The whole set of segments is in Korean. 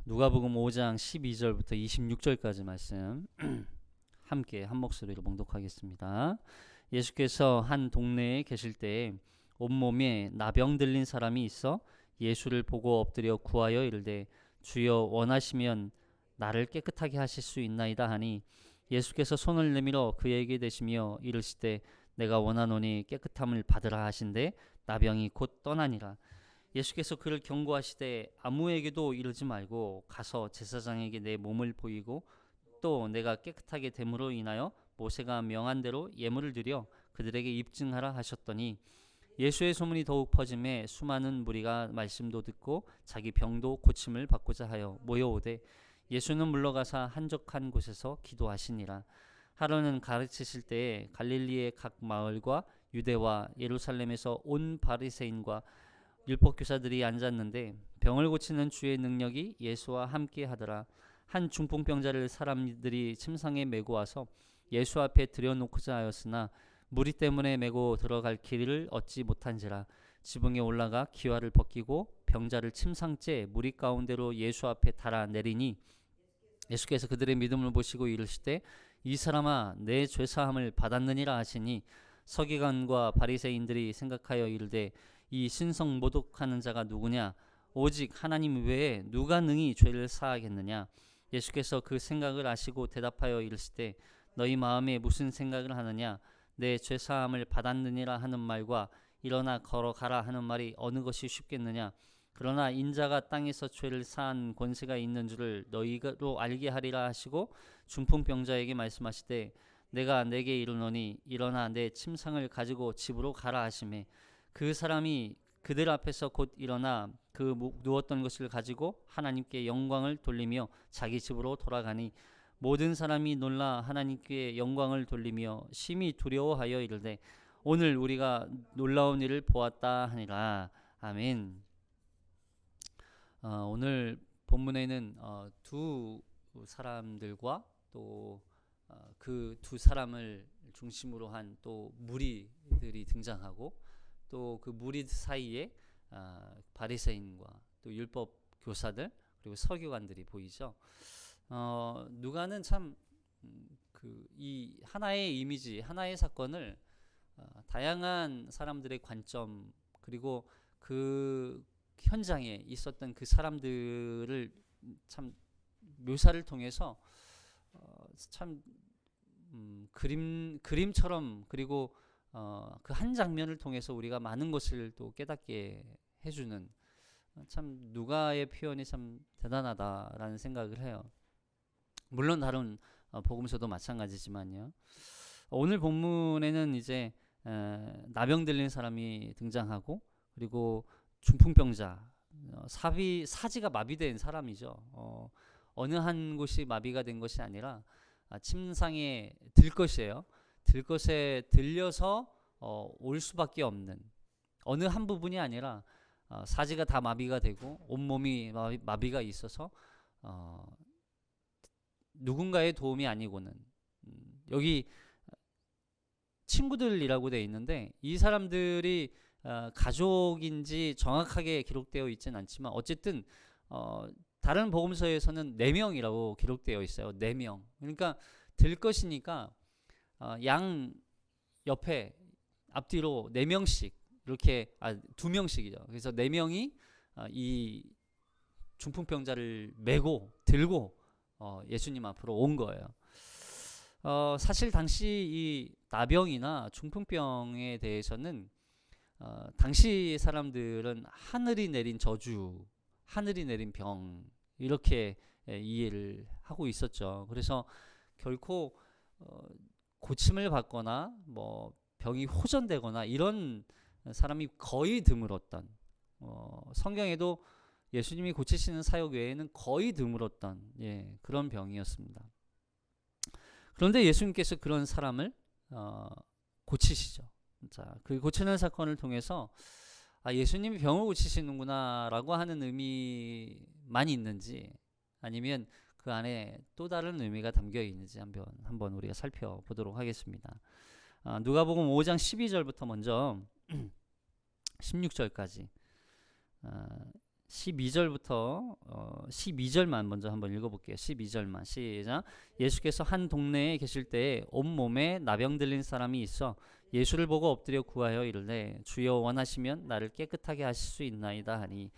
누가복음 5장 12절부터 26절까지 말씀 함께 한 목소리로 봉독하겠습니다. 예수께서 한 동네에 계실 때 온몸에 나병 들린 사람이 있어 예수를 보고 엎드려 구하여 이르되 주여 원하시면 나를 깨끗하게 하실 수 있나이다 하니 예수께서 손을 내밀어 그에게 대시며 이르시되 내가 원하노니 깨끗함을 받으라 하신대 나병이 곧 떠나니라. 예수께서 그를 경고하시되 아무에게도 이르지 말고 가서 제사장에게 내 몸을 보이고 또 내가 깨끗하게 됨으로 인하여 모세가 명한 대로 예물을 드려 그들에게 입증하라 하셨더니 예수의 소문이 더욱 퍼짐에 수많은 무리가 말씀도 듣고 자기 병도 고침을 받고자 하여 모여오되 예수는 물러가사 한적한 곳에서 기도하시니라. 하루는 가르치실 때에 갈릴리의 각 마을과 유대와 예루살렘에서 온 바리새인과 율법교사들이 앉았는데 병을 고치는 주의 능력이 예수와 함께 하더라. 한 중풍병자를 사람들이 침상에 메고 와서 예수 앞에 들여놓고자 하였으나 무리 때문에 메고 들어갈 길을 얻지 못한지라. 지붕에 올라가 기와를 벗기고 병자를 침상째 무리 가운데로 예수 앞에 달아 내리니 예수께서 그들의 믿음을 보시고 이르시되 이 사람아 내 죄사함을 받았느니라 하시니 서기관과 바리새인들이 생각하여 이르되 이 신성 모독하는 자가 누구냐? 오직 하나님 외에 누가 능히 죄를 사하겠느냐? 예수께서 그 생각을 아시고 대답하여 이르시되 너희 마음에 무슨 생각을 하느냐? 내 죄사함을 받았느니라 하는 말과 일어나 걸어가라 하는 말이 어느 것이 쉽겠느냐? 그러나 인자가 땅에서 죄를 사한 권세가 있는 줄을 너희로 알게 하리라 하시고 중풍병자에게 말씀하시되 내가 내게 이르노니 일어나 내 침상을 가지고 집으로 가라 하시매 그 사람이 그들 앞에서 곧 일어나 그 누웠던 것을 가지고 하나님께 영광을 돌리며 자기 집으로 돌아가니 모든 사람이 놀라 하나님께 영광을 돌리며 심히 두려워하여 이르되 오늘 우리가 놀라운 일을 보았다 하니라. 아멘. 오늘 본문에는 두 사람들과 또 그 두 사람을 중심으로 한 또 무리들이 등장하고 또 그 무리 사이에 바리새인과 또 율법 교사들 그리고 서기관들이 보이죠. 누가는 참 이 하나의 이미지, 하나의 사건을 다양한 사람들의 관점 그리고 그 현장에 있었던 그 사람들을 참 묘사를 통해서 참 그림처럼 그리고 그 한 장면을 통해서 우리가 많은 것을 또 깨닫게 해주는 참 누가의 표현이 참 대단하다라는 생각을 해요. 물론 다른 복음서도 마찬가지지만요. 오늘 본문에는 이제 나병 들린 사람이 등장하고 그리고 중풍병자 사지가 마비된 사람이죠. 어느 한 곳이 마비가 된 것이 아니라 침상에 들 것이에요. 들 것에 들려서 올 수밖에 없는 어느 한 부분이 아니라 사지가 다 마비가 되고 온몸이 마비가 있어서 누군가의 도움이 아니고는 여기 친구들이라고 되어 있는데 이 사람들이 가족인지 정확하게 기록되어 있지는 않지만 어쨌든 다른 복음서에서는 4명이라고 기록되어 있어요. 4명. 그러니까 들 것이니까 양 옆에 앞뒤로 4명씩 이렇게 2명씩이죠. 그래서 4명이 이 중풍병자를 메고 들고 예수님 앞으로 온 거예요. 사실 당시 이 나병이나 중풍병에 대해서는 당시 사람들은 하늘이 내린 저주, 하늘이 내린 병 이렇게 이해를 하고 있었죠. 그래서 결코 고침을 받거나 뭐 병이 호전되거나 이런 사람이 거의 드물었던 성경에도 예수님이 고치시는 사역 외에는 거의 드물었던 그런 병이었습니다. 그런데 예수님께서 그런 사람을 고치시죠. 자, 그 고치는 사건을 통해서 예수님이 병을 고치시는구나 라고 하는 의미만 있는지 아니면 그 안에 또 다른 의미가 담겨 있는지 한번 우리가 살펴보도록 하겠습니다. 누가복음 5장 12절부터 먼저 16절까지 12절부터 12절만 먼저 한번 읽어볼게요. 12절만 시작. 예수께서 한 동네에 계실 때에 온몸에 나병 들린 사람이 있어 예수를 보고 엎드려 구하여 이르되 주여 원하시면 나를 깨끗하게 하실 수 있나이다 하니.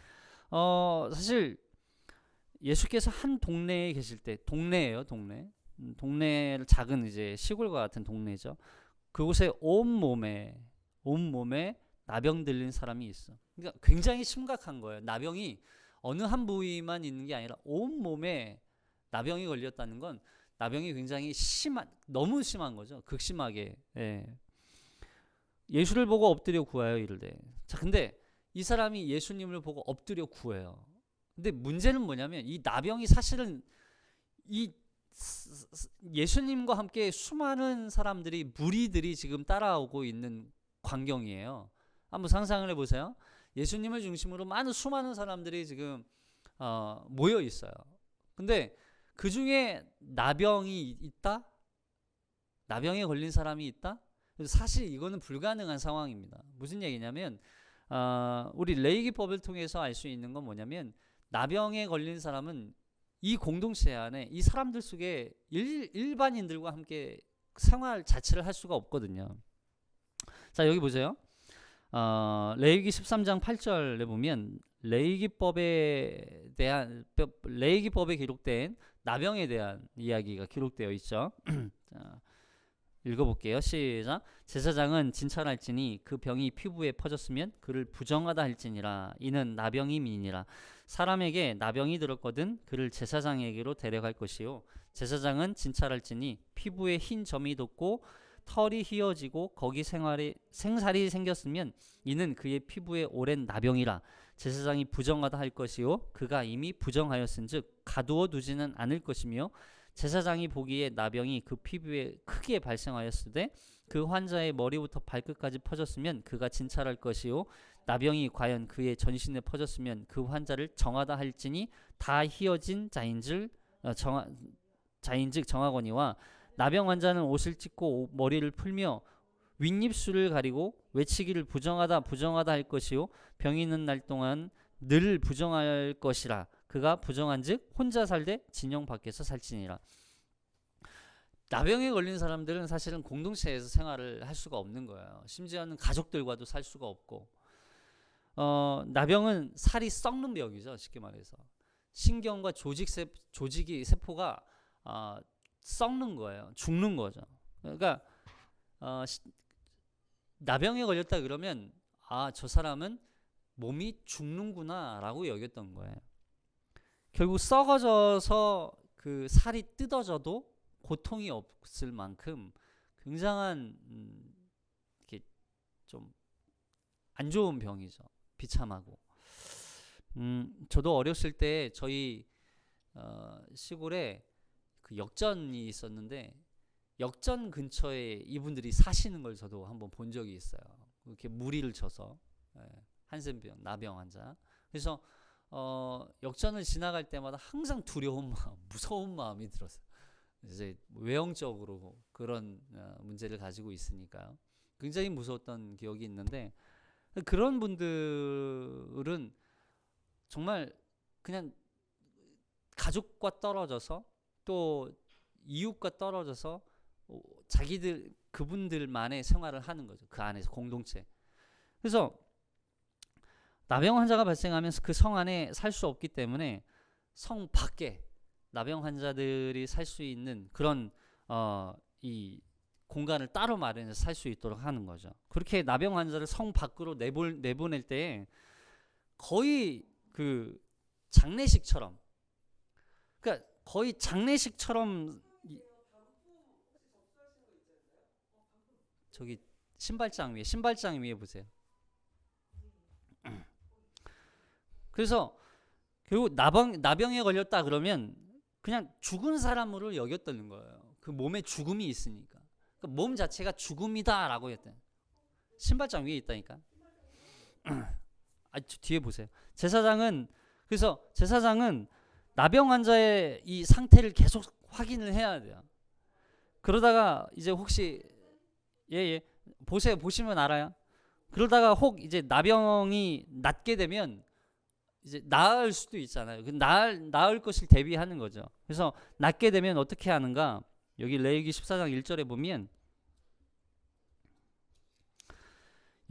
사실 예수께서 한 동네에 계실 때, 동네예요, 동네. 동네를 작은 이제 시골과 같은 동네죠. 그곳에 온몸에 나병 들린 사람이 있어. 그러니까 굉장히 심각한 거예요. 나병이 어느 한 부위만 있는 게 아니라 온몸에 나병이 걸렸다는 건 나병이 굉장히 너무 심한 거죠. 극심하게. 예. 예수를 보고 엎드려 구하여 이르되. 자, 근데 이 사람이 예수님을 보고 엎드려 구해요. 근데 문제는 뭐냐면 이 나병이 사실은 이 예수님과 함께 수많은 사람들이 무리들이 지금 따라오고 있는 광경이에요. 한번 상상을 해보세요. 예수님을 중심으로 수많은 사람들이 지금 모여 있어요. 근데 그 중에 나병이 있다? 나병에 걸린 사람이 있다? 사실 이거는 불가능한 상황입니다. 무슨 얘기냐면 우리 레위기법을 통해서 알 수 있는 건 뭐냐면 나병에 걸린 사람은 이 공동체 안에 이 사람들 속에 일반인들과 함께 생활 자체를 할 수가 없거든요. 자, 여기 보세요. 레위기 13장 8절에 보면 레위기법에 기록된 나병에 대한 이야기가 기록되어 있죠. 자, 읽어볼게요. 시작. 제사장은 진찰할지니 그 병이 피부에 퍼졌으면 그를 부정하다 할지니라. 이는 나병임이니라. 사람에게 나병이 들었거든 그를 제사장에게로 데려갈 것이요. 제사장은 진찰할지니 피부에 흰 점이 돋고 털이 휘어지고 거기 생살이 생겼으면 이는 그의 피부에 오랜 나병이라. 제사장이 부정하다 할 것이요 그가 이미 부정하였은즉 가두어 두지는 않을 것이며 제사장이 보기에 나병이 그 피부에 크게 발생하였으되 그 환자의 머리부터 발끝까지 퍼졌으면 그가 진찰할 것이요 나병이 과연 그의 전신에 퍼졌으면 그 환자를 정하다 할지니 다 휘어진 자인즉 정하거니와 나병 환자는 옷을 찢고 머리를 풀며 윗입술을 가리고 외치기를 부정하다 할 것이요 병이 있는 날 동안 늘 부정할 것이라. 그가 부정한즉 혼자 살되 진영 밖에서 살지니라. 나병에 걸린 사람들은 사실은 공동체에서 생활을 할 수가 없는 거예요. 심지어는 가족들과도 살 수가 없고. 나병은 살이 썩는 병이죠. 쉽게 말해서 신경과 조직이 세포가 썩는 거예요. 죽는 거죠. 그러니까 나병에 걸렸다 그러면 저 사람은 몸이 죽는구나라고 여겼던 거예요. 결국 썩어져서 그 살이 뜯어져도 고통이 없을 만큼 굉장한 이렇게 좀 안 좋은 병이죠. 비참하고. 저도 어렸을 때 저희 시골에 그 역전이 있었는데 역전 근처에 이분들이 사시는 걸 저도 한번 본 적이 있어요. 이렇게 무리를 쳐서 한센병, 나병 환자. 그래서 역전을 지나갈 때마다 항상 두려운 마음, 무서운 마음이 들었어요. 이제 외형적으로 그런 문제를 가지고 있으니까요. 굉장히 무서웠던 기억이 있는데 그런 분들은 정말 그냥 가족과 떨어져서 또 이웃과 떨어져서 그분들만의 생활을 하는 거죠. 그 안에서 공동체. 그래서 나병 환자가 발생하면 그 성 안에 살 수 없기 때문에 성 밖에 나병 환자들이 살 수 있는 그런 이 공간을 따로 마련해서 살 수 있도록 하는 거죠. 그렇게 나병 환자를 성 밖으로 내보낼 때 거의 그 장례식처럼, 그러니까 거의 장례식처럼 저기 신발장 위에 보세요. 그래서 결국 나병에 걸렸다 그러면 그냥 죽은 사람으로 여겼다는 거예요. 그 몸에 죽음이 있으니까. 그 몸 자체가 죽음이다라고 했대. 신발장 위에 있다니까. 뒤에 보세요. 제사장은 나병 환자의 이 상태를 계속 확인을 해야 돼요. 그러다가 이제 혹시 보시면 알아요. 그러다가 혹 이제 나병이 낫게 되면 이제 나을 수도 있잖아요. 나을 것을 대비하는 거죠. 그래서 낫게 되면 어떻게 하는가? 여기 레위기 14장 1절에 보면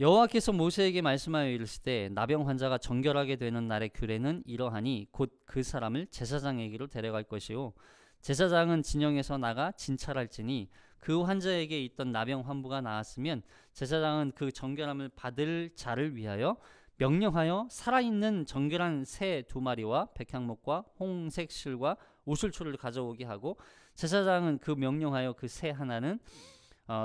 여호와께서 모세에게 말씀하여 이르시되 나병 환자가 정결하게 되는 날의 규례는 이러하니 곧 그 사람을 제사장에게로 데려갈 것이요 제사장은 진영에서 나가 진찰할지니 그 환자에게 있던 나병 환부가 나았으면 제사장은 그 정결함을 받을 자를 위하여 명령하여 살아있는 정결한 새 2마리와 백향목과 홍색 실과 우슬초를 가져오게 하고 제사장은 그 명령하여 그 새 하나는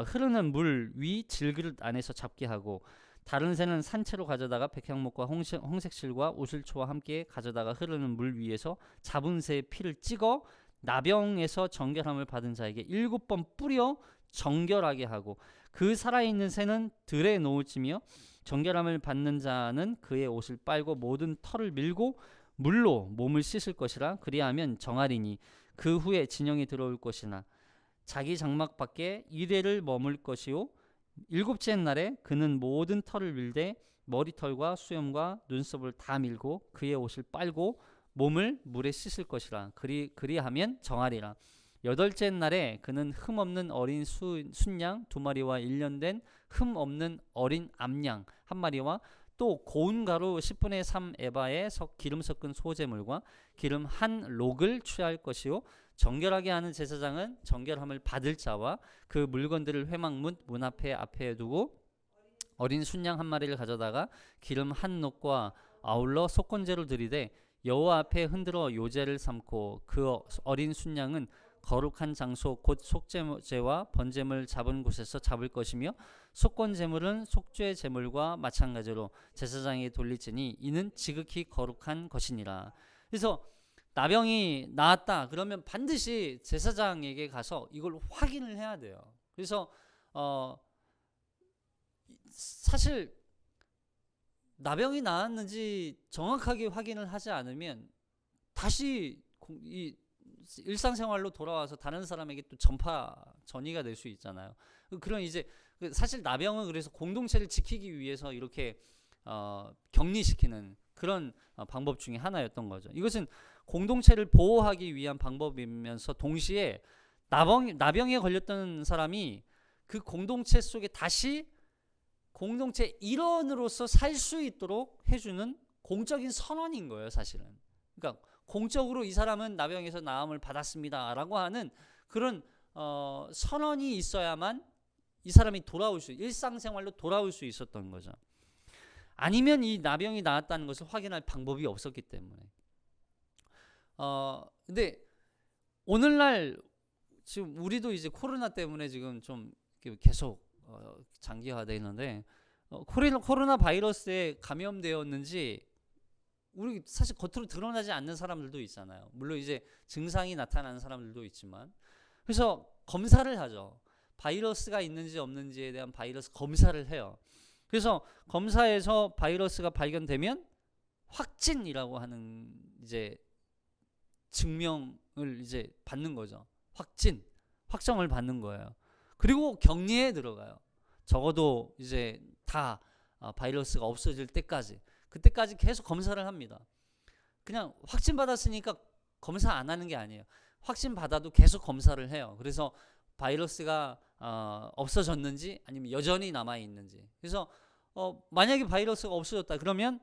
흐르는 물 위 질그릇 안에서 잡게 하고 다른 새는 산채로 가져다가 백향목과 홍색 실과 우슬초와 함께 가져다가 흐르는 물 위에서 잡은 새의 피를 찍어 나병에서 정결함을 받은 자에게 7번 뿌려 정결하게 하고 그 살아있는 새는 들에 놓을지며 정결함을 받는 자는 그의 옷을 빨고 모든 털을 밀고 물로 몸을 씻을 것이라 그리하면 정하리니 그 후에 진영이 들어올 것이나 자기 장막 밖에 이레를 머물 것이요 7째 날에 그는 모든 털을 밀되 머리털과 수염과 눈썹을 다 밀고 그의 옷을 빨고 몸을 물에 씻을 것이라 그리하면 정하리라 8째 날에 그는 흠없는 어린 순양 2마리와 1년 된 흠없는 어린 암양 1마리와 또 고운 가루 10분의 3 에바에 기름 섞은 소제물과 기름 한 록을 취할 것이요 정결하게 하는 제사장은 정결함을 받을 자와 그 물건들을 회막문 문 앞에 두고 어린 순양 1마리를 가져다가 기름 한 록과 아울러 속건제로 드리되 여호와 앞에 흔들어 요제를 삼고 그 어린 순양은 거룩한 장소 곧 속죄제와 번제물 잡은 곳에서 잡을 것이며 속건제물은 속죄 제물과 마찬가지로 제사장에게 돌릴지니 이는 지극히 거룩한 것이니라. 그래서 나병이 나았다 그러면 반드시 제사장에게 가서 이걸 확인을 해야 돼요. 그래서 사실 나병이 나았는지 정확하게 확인을 하지 않으면 다시 이 일상생활로 돌아와서 다른 사람에게 또 전이가 될 수 있잖아요. 그런 이제 사실 나병은 그래서 공동체를 지키기 위해서 이렇게 격리시키는 그런 방법 중에 하나였던 거죠. 이것은 공동체를 보호하기 위한 방법이면서 동시에 나병에 걸렸던 사람이 그 공동체 속에 다시 공동체 일원으로서 살 수 있도록 해주는 공적인 선언인 거예요, 사실은. 그러니까 공적으로 이 사람은 나병에서 나음을 받았습니다라고 하는 그런 선언이 있어야만 이 사람이 일상생활로 돌아올 수 있었던 거죠. 아니면 이 나병이 나았다는 것을 확인할 방법이 없었기 때문에. 근데 오늘날 지금 우리도 이제 코로나 때문에 지금 좀 계속 장기화되어 있는데 코로나 바이러스에 감염되었는지 우리 사실 겉으로 드러나지 않는 사람들도 있잖아요. 물론 이제 증상이 나타나는 사람들도 있지만 그래서 검사를 하죠. 바이러스가 있는지 없는지에 대한 바이러스 검사를 해요. 그래서 검사에서 바이러스가 발견되면 확진이라고 하는 이제 증명을 이제 받는 거죠. 확정을 받는 거예요. 그리고 격리에 들어가요. 적어도 이제 다 바이러스가 없어질 때까지. 그때까지 계속 검사를 합니다. 그냥 확진 받았으니까 검사 안 하는 게 아니에요. 확진 받아도 계속 검사를 해요. 그래서 바이러스가 없어졌는지 아니면 여전히 남아 있는지. 그래서 만약에 바이러스가 없어졌다 그러면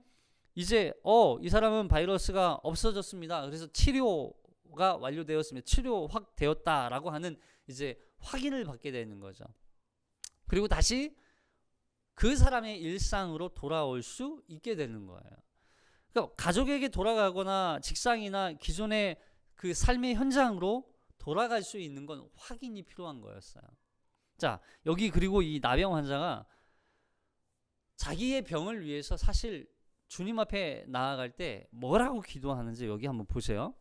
이제 이 사람은 바이러스가 없어졌습니다. 그래서 치료가 완료되었습니다. 치료 확 되었다라고 하는 이제 확인을 받게 되는 거죠. 그리고 다시 그 사람의 일상으로 돌아올 수 있게 되는 거예요. 그러니까 가족에게 돌아가거나 직장이나 기존의 그 삶의 현장으로 돌아갈 수 있는 건 확인이 필요한 거였어요. 자, 여기 그리고 이 나병 환자가 자기의 병을 위해서 사실 주님 앞에 나아갈 때 뭐라고 기도하는지 여기 한번 보세요.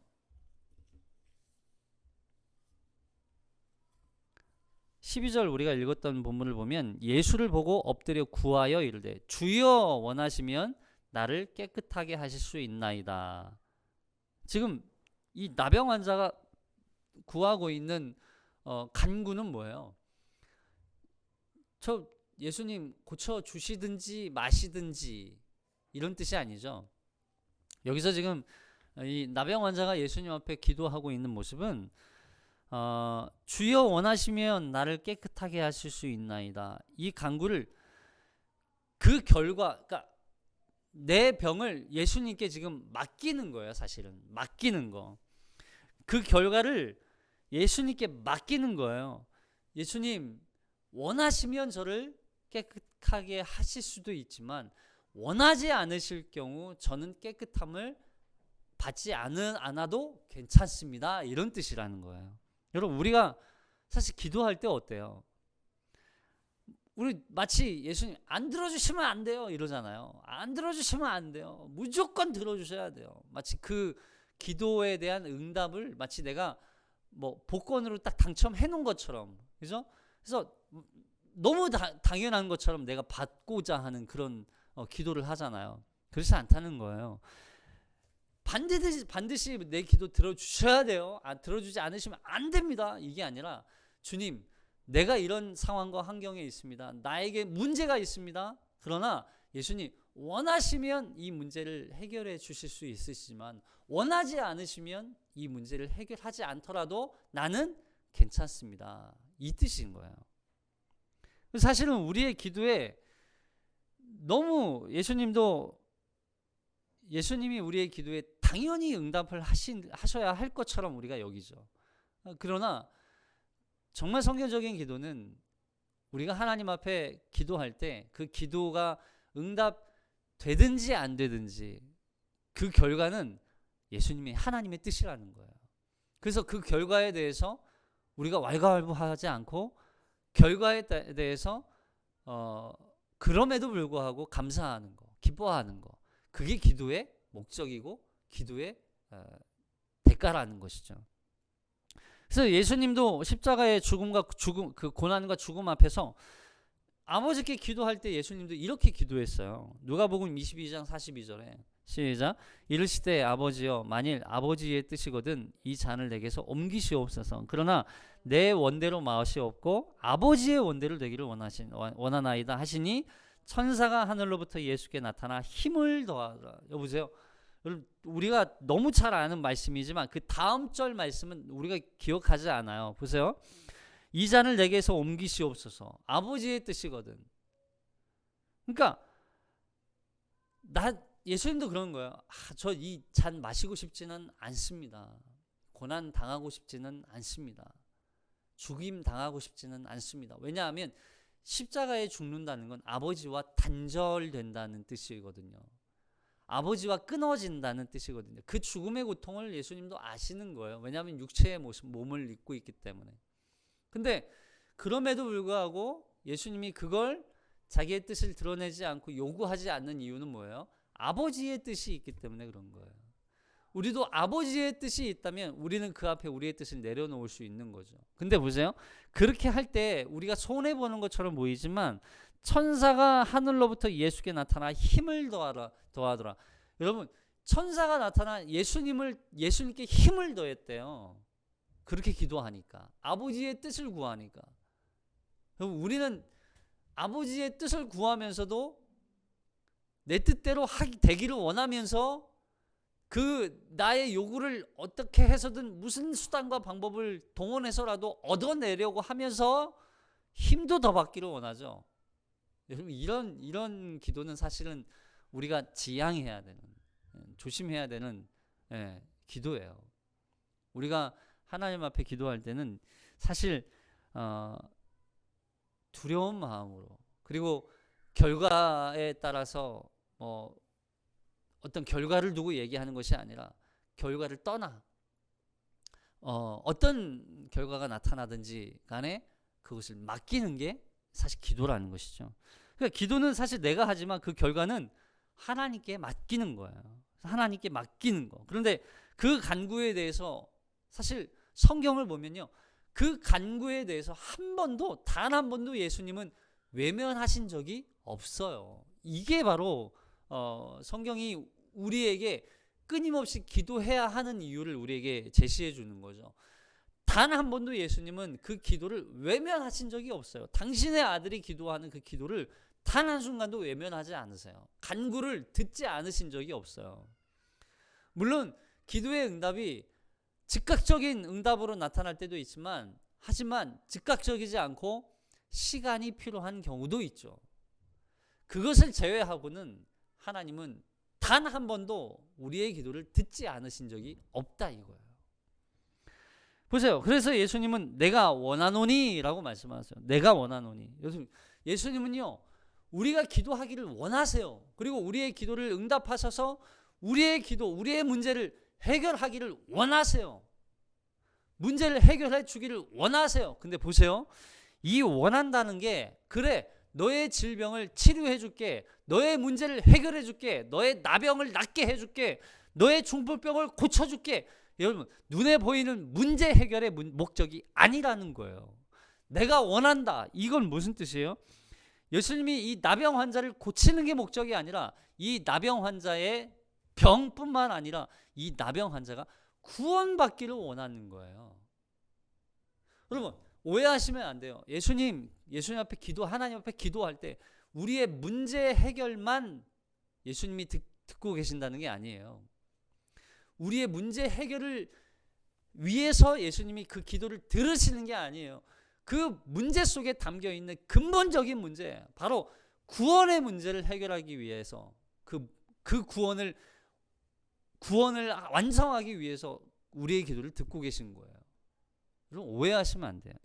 12절 우리가 읽었던 본문을 보면 예수를 보고 엎드려 구하여 이르되 주여 원하시면 나를 깨끗하게 하실 수 있나이다. 지금 이 나병 환자가 구하고 있는 간구는 뭐예요? 저 예수님 고쳐 주시든지 마시든지 이런 뜻이 아니죠. 여기서 지금 이 나병 환자가 예수님 앞에 기도하고 있는 모습은 주여 원하시면 나를 깨끗하게 하실 수 있나이다. 이 간구를 그 결과, 그러니까 내 병을 예수님께 지금 맡기는 거예요. 사실은 맡기는 거. 그 결과를 예수님께 맡기는 거예요. 예수님 원하시면 저를 깨끗하게 하실 수도 있지만 원하지 않으실 경우 저는 깨끗함을 받지 않아도 괜찮습니다. 이런 뜻이라는 거예요. 여러분, 우리가 사실 기도할 때 어때요? 우리 마치 예수님 안 들어주시면 안 돼요 이러잖아요. 안 들어주시면 안 돼요. 무조건 들어주셔야 돼요. 마치 그 기도에 대한 응답을 마치 내가 뭐 복권으로 딱 당첨해 놓은 것처럼, 그죠? 그래서 너무 당연한 것처럼 내가 받고자 하는 그런 기도를 하잖아요. 그렇지 않다는 거예요. 반드시 내 기도 들어주셔야 돼요. 들어주지 않으시면 안 됩니다. 이게 아니라 주님, 내가 이런 상황과 환경에 있습니다. 나에게 문제가 있습니다. 그러나 예수님 원하시면 이 문제를 해결해 주실 수 있으시지만 원하지 않으시면 이 문제를 해결하지 않더라도 나는 괜찮습니다. 이 뜻인 거예요. 사실은 우리의 기도에 너무 예수님이 우리의 기도에 당연히 응답을 하셔야 할 것처럼 우리가 여기죠. 그러나 정말 성경적인 기도는 우리가 하나님 앞에 기도할 때 그 기도가 응답되든지 안 되든지 그 결과는 예수님의 하나님의 뜻이라는 거예요. 그래서 그 결과에 대해서 우리가 왈가왈부하지 않고 결과에 대해서 그럼에도 불구하고 감사하는 거, 기뻐하는 거, 그게 기도의 목적이고 기도의 대가라는 것이죠. 그래서 예수님도 십자가의 그 고난과 죽음 앞에서 아버지께 기도할 때 예수님도 이렇게 기도했어요. 누가복음 22장 42절에 시작. 이르시되 아버지여, 만일 아버지의 뜻이거든 이 잔을 내게서 옮기시옵소서. 그러나 내 원대로 마시옵고 아버지의 원대로 되기를 원하나이다 하시니 천사가 하늘로부터 예수께 나타나 힘을 더하더라. 여보세요. 우리가 너무 잘 아는 말씀이지만 그 다음 절 말씀은 우리가 기억하지 않아요. 보세요. 이 잔을 내게서 옮기시옵소서. 아버지의 뜻이거든. 그러니까 예수님도 그런 거예요. 저 이 잔 마시고 싶지는 않습니다. 고난 당하고 싶지는 않습니다. 죽임 당하고 싶지는 않습니다. 왜냐하면 십자가에 죽는다는 건 아버지와 단절된다는 뜻이거든요. 아버지와 끊어진다는 뜻이거든요. 그 죽음의 고통을 예수님도 아시는 거예요. 왜냐하면 육체의 몸을 입고 있기 때문에. 근데 그럼에도 불구하고 예수님이 그걸 자기의 뜻을 드러내지 않고 요구하지 않는 이유는 뭐예요? 아버지의 뜻이 있기 때문에 그런 거예요. 우리도 아버지의 뜻이 있다면 우리는 그 앞에 우리의 뜻을 내려놓을 수 있는 거죠. 근데 보세요. 그렇게 할 때 우리가 손해보는 것처럼 보이지만 천사가 하늘로부터 예수께 나타나 힘을 더하더라. 여러분, 천사가 나타나 예수님께 힘을 더했대요. 그렇게 기도하니까, 아버지의 뜻을 구하니까. 우리는 아버지의 뜻을 구하면서도 내 뜻대로 되기를 원하면서 그 나의 요구를 어떻게 해서든 무슨 수단과 방법을 동원해서라도 얻어내려고 하면서 힘도 더 받기를 원하죠. 여러분, 이런 기도는 사실은 우리가 지양해야 되는, 조심해야 되는 기도예요. 우리가 하나님 앞에 기도할 때는 사실 두려운 마음으로, 그리고 결과에 따라서 어떤 결과를 두고 얘기하는 것이 아니라 결과를 떠나 어떤 결과가 나타나든지 간에 그것을 맡기는 게 사실 기도라는 것이죠. 그러니까 기도는 사실 내가 하지만 그 결과는 하나님께 맡기는 거예요. 하나님께 맡기는 거. 그런데 그 간구에 대해서 사실 성경을 보면요, 그 간구에 대해서 단 한 번도 예수님은 외면하신 적이 없어요. 이게 바로 성경이 우리에게 끊임없이 기도해야 하는 이유를 우리에게 제시해 주는 거죠. 단 한 번도 예수님은 그 기도를 외면하신 적이 없어요. 당신의 아들이 기도하는 그 기도를 단 한순간도 외면하지 않으세요. 간구를 듣지 않으신 적이 없어요. 물론 기도의 응답이 즉각적인 응답으로 나타날 때도 있지만, 하지만 즉각적이지 않고 시간이 필요한 경우도 있죠. 그것을 제외하고는 하나님은 단 한 번도 우리의 기도를 듣지 않으신 적이 없다 이거예요. 보세요. 그래서 예수님은 내가 원하노니 라고 말씀하세요. 내가 원하노니. 예수님은요, 우리가 기도하기를 원하세요. 그리고 우리의 기도를 응답하셔서 우리의 기도, 우리의 문제를 해결하기를 원하세요. 문제를 해결해 주기를 원하세요. 근데 보세요. 이 원한다는 게, 그래, 너의 질병을 치료해 줄게, 너의 문제를 해결해 줄게, 너의 나병을 낫게 해 줄게, 너의 중풍병을 고쳐 줄게, 여러분, 눈에 보이는 문제 해결의 목적이 아니라는 거예요. 내가 원한다. 이건 무슨 뜻이에요? 예수님이 이 나병 환자를 고치는 게 목적이 아니라, 이 나병 환자의 병뿐만 아니라 이 나병 환자가 구원받기를 원하는 거예요. 여러분, 오해하시면 안 돼요. 예수님 앞에 하나님 앞에 기도할 때 우리의 문제 해결만 예수님이 듣고 계신다는 게 아니에요. 우리의 문제 해결을 위해서 예수님이 그 기도를 들으시는 게 아니에요. 그 문제 속에 담겨 있는 근본적인 문제, 바로 구원의 문제를 해결하기 위해서, 그 구원을 완성하기 위해서 우리의 기도를 듣고 계신 거예요. 여러분, 오해하시면 안 돼요.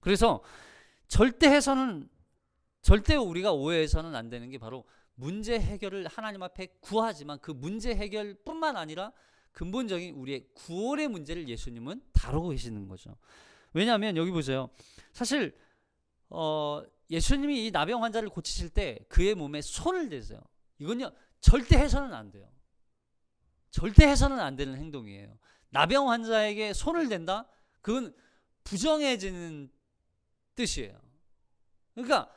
그래서 절대 우리가 오해해서는 안 되는 게, 바로 문제 해결을 하나님 앞에 구하지만 그 문제 해결뿐만 아니라 근본적인 우리의 구원의 문제를 예수님은 다루고 계시는 거죠. 왜냐하면 여기 보세요. 사실 예수님이 이 나병 환자를 고치실 때 그의 몸에 손을 대세요. 이건요, 절대 해서는 안 돼요. 절대 해서는 안 되는 행동이에요. 나병 환자에게 손을 댄다? 그건 부정해지는 뜻이에요. 그러니까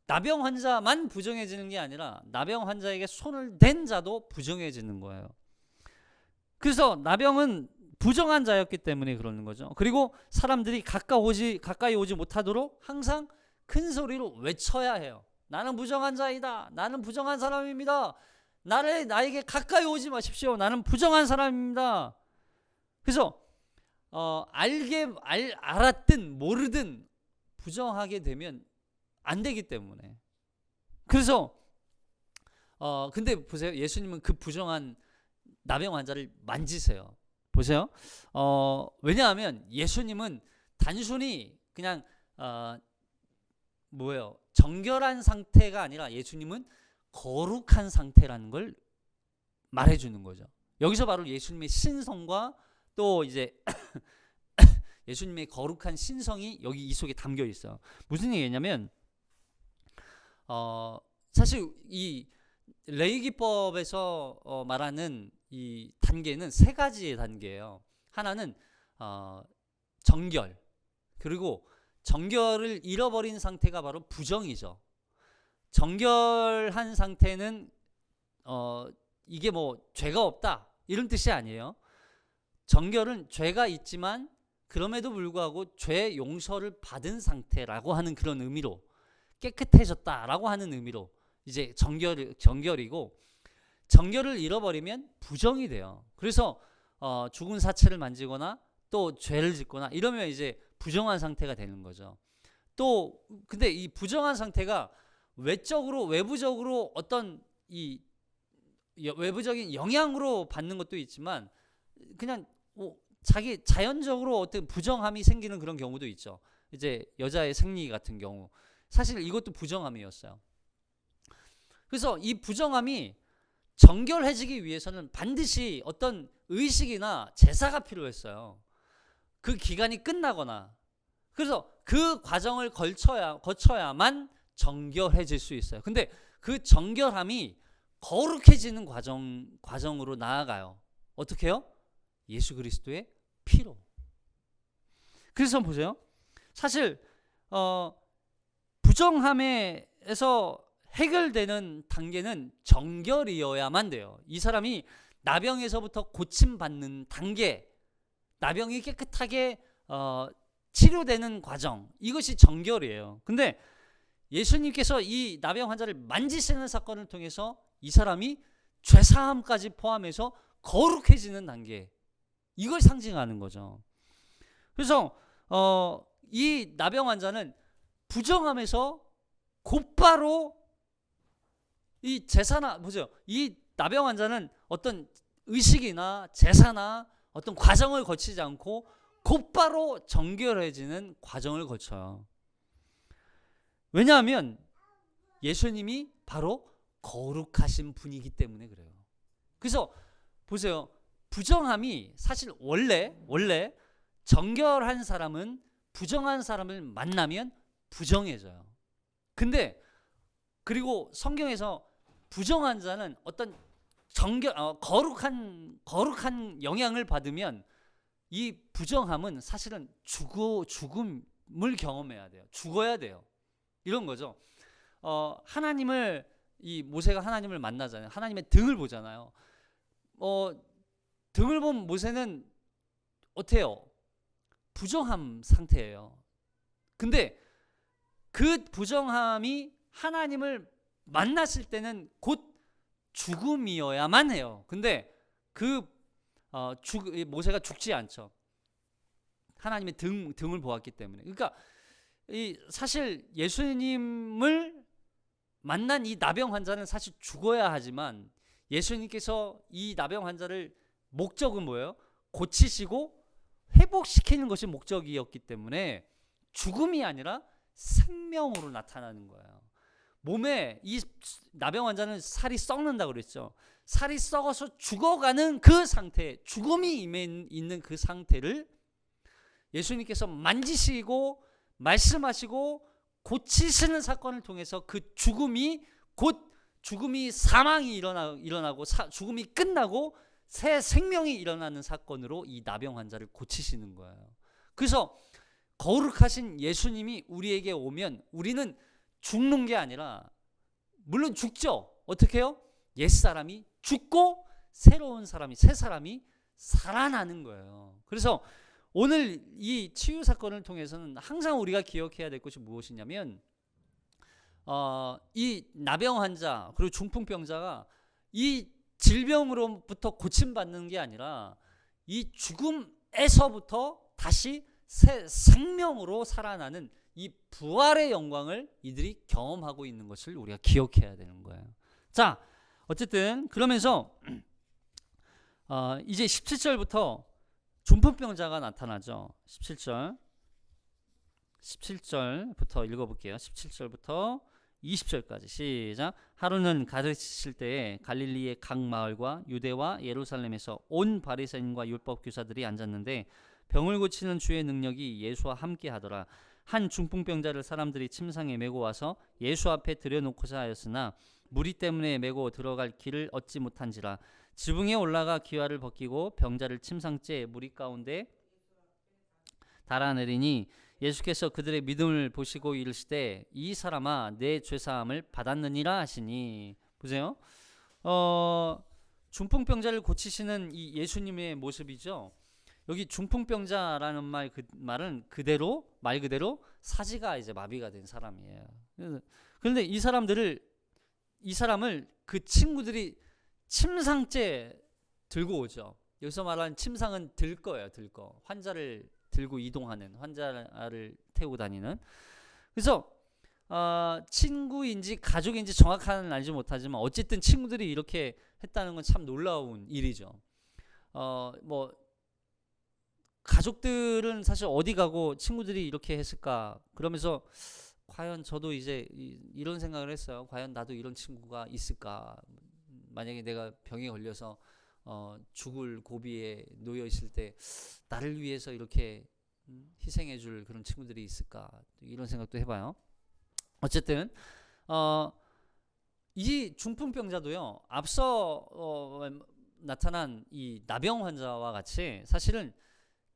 나병 환자만 부정해지는 게 아니라 나병 환자에게 손을 댄 자도 부정해지는 거예요. 그래서 나병은 부정한 자였기 때문에 그러는 거죠. 그리고 사람들이 가까이 오지 못하도록 항상 큰 소리로 외쳐야 해요. 나는 부정한 자이다. 나는 부정한 사람입니다. 나에게 가까이 오지 마십시오. 나는 부정한 사람입니다. 그래서 알았든 모르든 부정하게 되면 안 되기 때문에. 그래서 근데 보세요. 예수님은 그 부정한 나병 환자를 만지세요. 보세요. 왜냐하면 예수님은 단순히 그냥 정결한 상태가 아니라 예수님은 거룩한 상태라는 걸 말해주는 거죠. 여기서 바로 예수님의 신성과 또 이제 예수님의 거룩한 신성이 여기 이 속에 담겨 있어요. 무슨 얘기냐면 사실 이 레위기법에서 말하는 이 단계는 세 가지의 단계예요. 하나는 정결, 그리고 정결을 잃어버린 상태가 바로 부정이죠. 정결한 상태는 이게 뭐 죄가 없다 이런 뜻이 아니에요. 정결은 죄가 있지만 그럼에도 불구하고 죄 용서를 받은 상태라고 하는 그런 의미로, 깨끗해졌다라고 하는 의미로 이제 정결이고, 정결을 잃어버리면 부정이 돼요. 그래서 죽은 사체를 만지거나 또 죄를 짓거나 이러면 이제 부정한 상태가 되는 거죠. 또 근데 이 부정한 상태가 외부적으로 어떤 이 외부적인 영향으로 받는 것도 있지만, 그냥 자기 자연적으로 어떤 부정함이 생기는 그런 경우도 있죠. 이제 여자의 생리 같은 경우, 사실 이것도 부정함이었어요. 그래서 이 부정함이 정결해지기 위해서는 반드시 어떤 의식이나 제사가 필요했어요. 그 기간이 끝나거나, 그래서 그 과정을 거쳐야만 정결해질 수 있어요. 근데 그 정결함이 거룩해지는 과정으로 나아가요. 어떻게 해요? 예수 그리스도의 피로. 그래서 보세요. 사실 부정함에서 해결되는 단계는 정결이어야만 돼요. 이 사람이 나병에서부터 고침받는 단계, 나병이 깨끗하게 치료되는 과정, 이것이 정결이에요. 근데 예수님께서 이 나병 환자를 만지시는 사건을 통해서 이 사람이 죄사함까지 포함해서 거룩해지는 단계, 이걸 상징하는 거죠. 그래서 이 나병 환자는 부정함에서 곧바로 이 제사나 보세요. 이 나병 환자는 어떤 의식이나 제사나 어떤 과정을 거치지 않고 곧바로 정결해지는 과정을 거쳐요. 왜냐하면 예수님이 바로 거룩하신 분이기 때문에 그래요. 그래서 보세요. 부정함이 사실 원래 정결한 사람은 부정한 사람을 만나면 부정해져요. 근데 그리고 성경에서 부정한 자는 어떤 거룩한 영향을 받으면 이 부정함은 사실은 죽음을 경험해야 돼요. 죽어야 돼요. 이런 거죠. 하나님을 이 모세가 하나님을 만나잖아요. 하나님의 등을 보잖아요. 등을 본 모세는 어때요? 부정함 상태예요. 근데 그 부정함이 하나님을 만났을 때는 곧 죽음이어야만 해요. 근데 모세가 죽지 않죠. 하나님의 등을 보았기 때문에. 그러니까 사실 예수님을 만난 이 나병 환자는 사실 죽어야 하지만 예수님께서 이 나병 환자를 목적은 뭐예요? 고치시고 회복시키는 것이 목적이었기 때문에 죽음이 아니라 생명으로 나타나는 거예요. 몸에 이 나병 환자는 살이 썩는다고 그랬죠. 살이 썩어서 죽어가는 그 상태, 죽음이 임해 있는 그 상태를 예수님께서 만지시고 말씀하시고 고치시는 사건을 통해서 그 죽음이 사망이 일어나고 죽음이 끝나고 새 생명이 일어나는 사건으로 이 나병 환자를 고치시는 거예요. 그래서 거룩하신 예수님이 우리에게 오면 우리는 죽는 게 아니라, 물론 죽죠. 어떻게 해요? 옛사람이 죽고 새로운 사람이, 새 사람이 살아나는 거예요. 그래서 오늘 이 치유 사건을 통해서는 항상 우리가 기억해야 될 것이 무엇이냐면 이 나병 환자 그리고 중풍병자가 이 질병으로부터 고침받는 게 아니라 이 죽음에서부터 다시 새 생명으로 살아나는 이 부활의 영광을 이들이 경험하고 있는 것을 우리가 기억해야 되는 거예요. 자, 어쨌든 그러면서 이제 17절부터 중풍병자가 나타나죠. 17절부터 읽어볼게요. 17절부터 20절까지 시작. 하루는 가르치실 때에 갈릴리의 각 마을과 유대와 예루살렘에서 온 바리새인과 율법 교사들이 앉았는데 병을 고치는 주의 능력이 예수와 함께 하더라. 한 중풍병자를 사람들이 침상에 메고 와서 예수 앞에 들여놓고자 하였으나 무리 때문에 메고 들어갈 길을 얻지 못한지라. 지붕에 올라가 기와를 벗기고 병자를 침상째 무리 가운데 달아내리니 예수께서 그들의 믿음을 보시고 이르시되 이 사람아 내 죄사함을 받았느니라 하시니. 보세요. 중풍병자를 고치시는 이 예수님의 모습이죠. 여기 중풍병자라는 말은 말 그대로 사지가 이제 마비가 된 사람이에요. 그런데 이 사람을 그 친구들이 침상째 들고 오죠. 여기서 말하는 침상은 들거예요. 들거. 환자를 들고 이동하는, 환자를 태우고 다니는. 그래서 친구인지 가족인지 정확한 알지 못하지만 어쨌든 친구들이 이렇게 했다는 건 참 놀라운 일이죠. 가족들은 사실 어디 가고 친구들이 이렇게 했을까? 그러면서 과연 저도 이제 이런 생각을 했어요. 과연 나도 이런 친구가 있을까? 만약에 내가 병에 걸려서 죽을 고비에 놓여 있을 때 나를 위해서 이렇게 희생해 줄 그런 친구들이 있을까? 이런 생각도 해봐요. 어쨌든 이 중풍병자도요, 앞서 나타난 이 나병 환자와 같이 사실은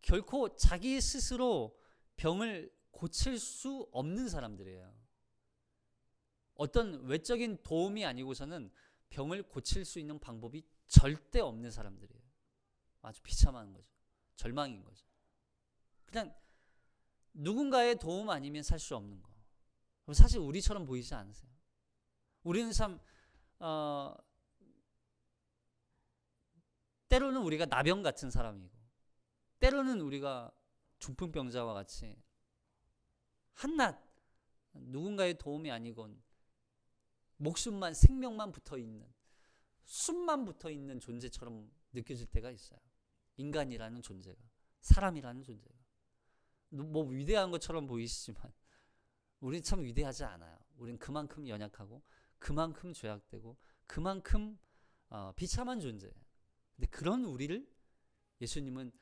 결코 자기 스스로 병을 고칠 수 없는 사람들이에요. 어떤 외적인 도움이 아니고서는 병을 고칠 수 있는 방법이 절대 없는 사람들이에요. 아주 비참한 거죠. 절망인 거죠. 그냥 누군가의 도움 아니면 살 수 없는 거. 사실 우리처럼 보이지 않으세요? 우리는 참 때로는 우리가 나병 같은 사람이고, 때로는 우리가 중풍병자와 같이 한낱 누군가의 도움이 아니건 목숨만, 생명만 붙어있는, 숨만 붙어있는 존재처럼 느껴질 때가 있어요. 인간이라는 존재가, 사람이라는 존재가. 뭐 위대한 것처럼 보이시지만 우린 참 위대하지 않아요. 우린 그만큼 연약하고, 그만큼 죄악되고, 그만큼 비참한 존재예요. 근데 그런 우리를 예수님은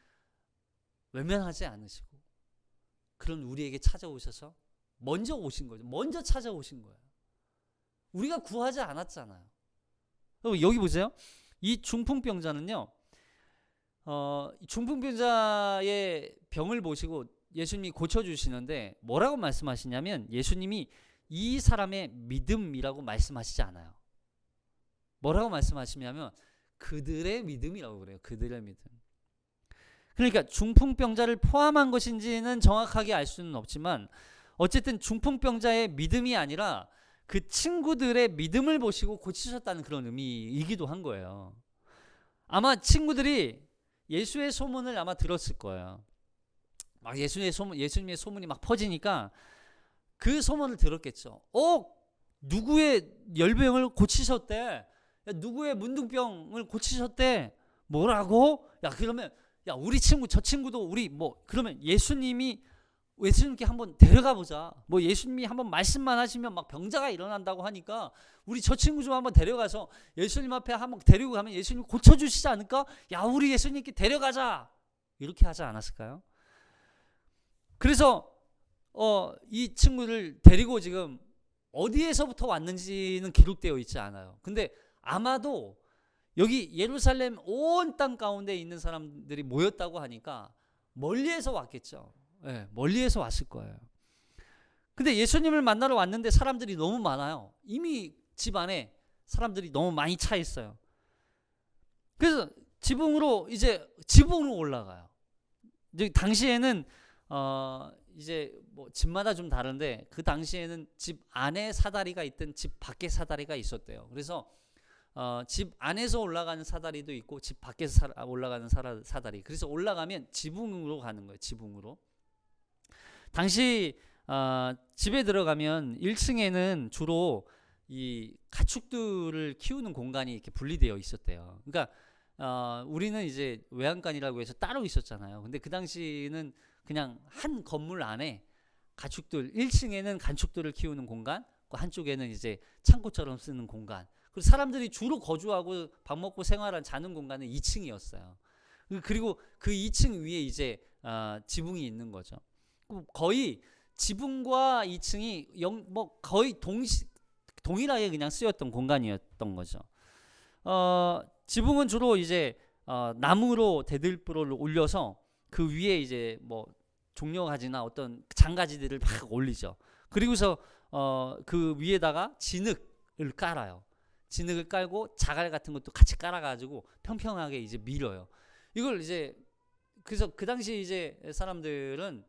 외면하지 않으시고, 그런 우리에게 찾아오셔서 먼저 오신 거죠. 먼저 찾아오신 거예요. 우리가 구하지 않았잖아요. 여기 보세요. 이 중풍병자는요, 중풍병자의 병을 보시고 예수님이 고쳐주시는데 뭐라고 말씀하시냐면, 예수님이 이 사람의 믿음이라고 말씀하시지 않아요. 뭐라고 말씀하시냐면 그들의 믿음이라고 그래요. 그들의 믿음. 그러니까 중풍병자를 포함한 것인지는 정확하게 알 수는 없지만, 어쨌든 중풍병자의 믿음이 아니라 그 친구들의 믿음을 보시고 고치셨다는 그런 의미이기도 한 거예요. 아마 친구들이 예수의 소문을 아마 들었을 거예요. 막 예수님의 소문이 막 퍼지니까 그 소문을 들었겠죠. 누구의 열병을 고치셨대. 야, 누구의 문둥병을 고치셨대. 뭐라고? 야, 그러면 야, 우리 친구, 저 친구도 우리 그러면 예수님께 한번 데려가 보자. 예수님이 한번 말씀만 하시면 막 병자가 일어난다고 하니까 우리 저 친구 좀 한번 데려가서 예수님 앞에 한번 데리고 가면 예수님 고쳐주시지 않을까? 야, 우리 예수님께 데려가자. 이렇게 하지 않았을까요? 그래서 이 친구를 데리고 지금 어디에서부터 왔는지는 기록되어 있지 않아요. 근데 아마도 여기 예루살렘 온 땅 가운데 있는 사람들이 모였다고 하니까 멀리에서 왔겠죠. 네, 멀리에서 왔을 거예요. 근데 예수님을 만나러 왔는데 사람들이 너무 많아요. 이미 집 안에 사람들이 너무 많이 차 있어요. 그래서 지붕으로 올라가요. 당시에는 이제 집마다 좀 다른데, 그 당시에는 집 안에 사다리가 있든 집 밖에 사다리가 있었대요. 그래서 집 안에서 올라가는 사다리도 있고 집 밖에서 올라가는 사다리. 그래서 올라가면 지붕으로 가는 거예요. 지붕으로. 당시 집에 들어가면 1층에는 주로 이 가축들을 키우는 공간이 이렇게 분리되어 있었대요. 그러니까 우리는 이제 외양간이라고 해서 따로 있었잖아요. 근데 그 당시는 그냥 한 건물 안에 1층에는 가축들을 키우는 공간, 한쪽에는 이제 창고처럼 쓰는 공간, 그리고 사람들이 주로 거주하고 밥 먹고 자는 공간은 2층이었어요. 그리고 그 2층 위에 이제 지붕이 있는 거죠. 거의 지붕과 2층이 거의 동일하게 그냥 쓰였던 공간이었던 거죠. 지붕은 주로 이제 나무로 대들보를 올려서 그 위에 이제 종려가지나 어떤 장가지들을 막 올리죠. 그리고서 그 위에다가 진흙을 깔아요. 진흙을 깔고 자갈 같은 것도 같이 깔아가지고 평평하게 이제 밀어요. 이걸 이제 그래서 그 당시 이제 사람들은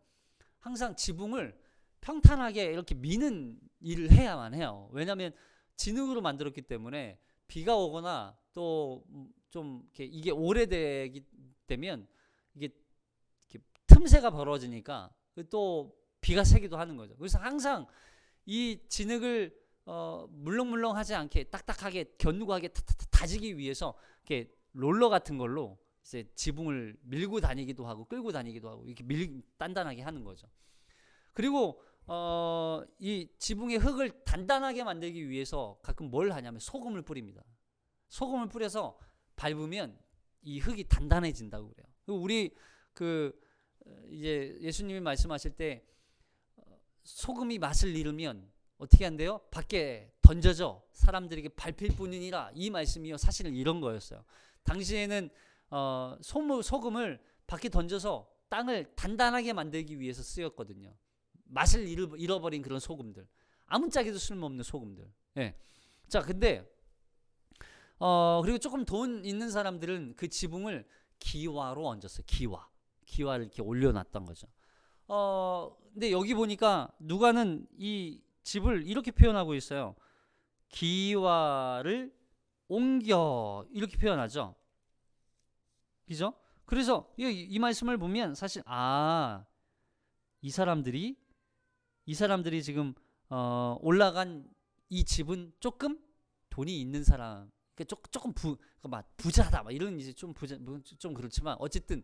항상 지붕을 평탄하게 이렇게 미는 일을 해야만 해요. 왜냐하면 진흙으로 만들었기 때문에 비가 오거나 또 좀 이게 오래되기 되면 이게 틈새가 벌어지니까 또 비가 새기도 하는 거죠. 그래서 항상 이 진흙을 물렁물렁하지 않게 딱딱하게 견고하게 다지기 위해서 이렇게 롤러 같은 걸로 이제 지붕을 밀고 다니기도 하고 끌고 다니기도 하고 이렇게 단단하게 하는 거죠. 그리고 이 지붕의 흙을 단단하게 만들기 위해서 가끔 뭘 하냐면 소금을 뿌립니다. 소금을 뿌려서 밟으면 이 흙이 단단해진다고 그래요. 우리 이제 예수님이 말씀하실 때 소금이 맛을 잃으면 어떻게 한대요? 밖에 던져져 사람들에게 밟힐 뿐이니라. 이 말씀이요 사실은 이런 거였어요. 당시에는 소금을 밖에 던져서 땅을 단단하게 만들기 위해서 쓰였거든요. 맛을 잃어버린 그런 소금들, 아무짝에도 쓸모없는 소금들. 예. 자, 근데 그리고 조금 돈 있는 사람들은 그 지붕을 기와로 얹었어요. 기와를 이렇게 올려놨던 거죠. 근데 여기 보니까 누가는 이 집을 이렇게 표현하고 있어요. 기와를 옮겨, 이렇게 표현하죠. 그죠? 그래서 이 말씀을 보면 사실 이 사람들이 지금 올라간 이 집은 조금 돈이 있는 사람, 그러니까 조금 그러니까 부자다, 막 이런 이제 좀 좀 그렇지만 어쨌든